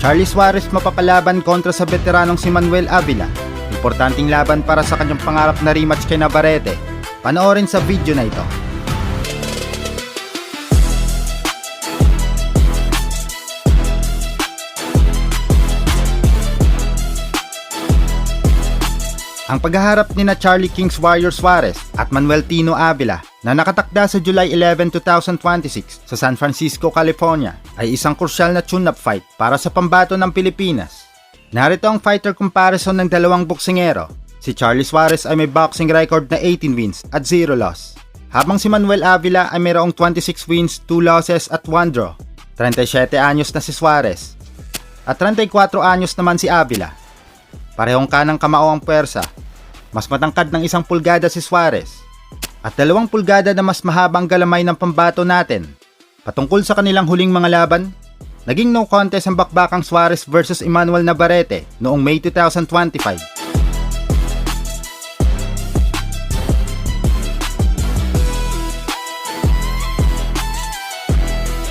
Charlie Suarez mapapalaban kontra sa veteranong si Manuel Avila. Importanteng laban para sa kanyang pangarap na rematch kay Navarrete. Panoorin sa video na ito. Ang paghaharap ni na Charlie Kings Warrior Suarez at Manuel Tino Avila na nakatakda sa July 11, 2026 sa San Francisco, California ay isang krusyal na tune-up fight para sa pambato ng Pilipinas. Narito ang fighter comparison ng dalawang boksingero. Si Charlie Suarez ay may boxing record na 18 wins at 0 loss, habang si Manuel Avila ay mayroong 26 wins, 2 losses at 1 draw. 37 anyos na si Suarez at 34 anyos naman si Avila. Parehong kanang kamao ang puwersa. Mas matangkad ng 1 pulgada si Suarez at 2 pulgada na mas mahabang galamay ng pambato natin. Patungkol sa kanilang huling mga laban, naging no contest ang bakbakang Suarez versus Emmanuel Navarrete noong May 2025.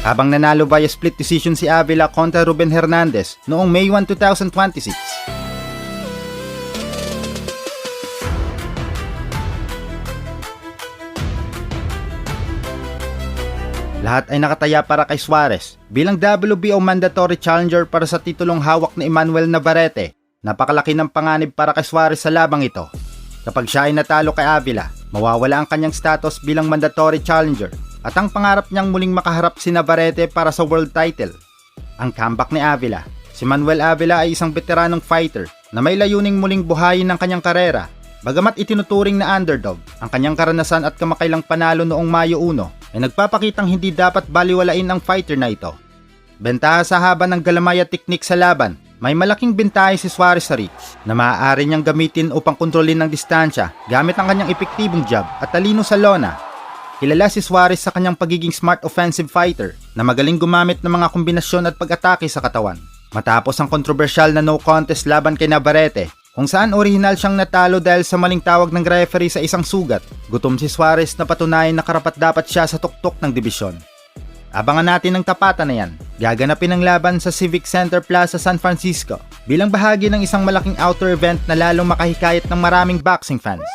Habang nanalo via split decision si Avila kontra Ruben Hernandez noong May 1, 2026. Lahat ay nakataya para kay Suarez bilang WBO mandatory challenger para sa titulong hawak ni Emmanuel Navarrete. Napakalaki ng panganib para kay Suarez sa labang ito. Kapag siya ay natalo kay Avila, mawawala ang kanyang status bilang mandatory challenger at ang pangarap niyang muling makaharap si Navarrete para sa world title. Ang comeback ni Avila. Si Manuel Avila ay isang veteranong fighter na may layuning muling buhayin ng kanyang karera. Bagamat itinuturing na underdog, ang kanyang karanasan at kamakailang panalo noong Mayo 1 ay nagpapakitang hindi dapat baliwalain ang fighter na ito. Bentaha sa haba ng galamay at teknik sa laban, may malaking bentahe si Suarez sa reach na maaari niyang gamitin upang kontrolin ang distansya gamit ang kanyang epektibong jab at talino sa lona. Kilala si Suarez sa kanyang pagiging smart offensive fighter na magaling gumamit ng mga kombinasyon at pag-atake sa katawan. Matapos ang kontrobersyal na no contest laban kay Navarrete, kung saan orihinal siyang natalo dahil sa maling tawag ng referee sa isang sugat, gutom si Suarez na patunayan na karapat-dapat siya sa tuktok ng dibisyon. Abangan natin ang tapatan na yan. Gaganapin ang laban sa Civic Center Plaza, San Francisco bilang bahagi ng isang malaking outdoor event na lalong makahikayat ng maraming boxing fans.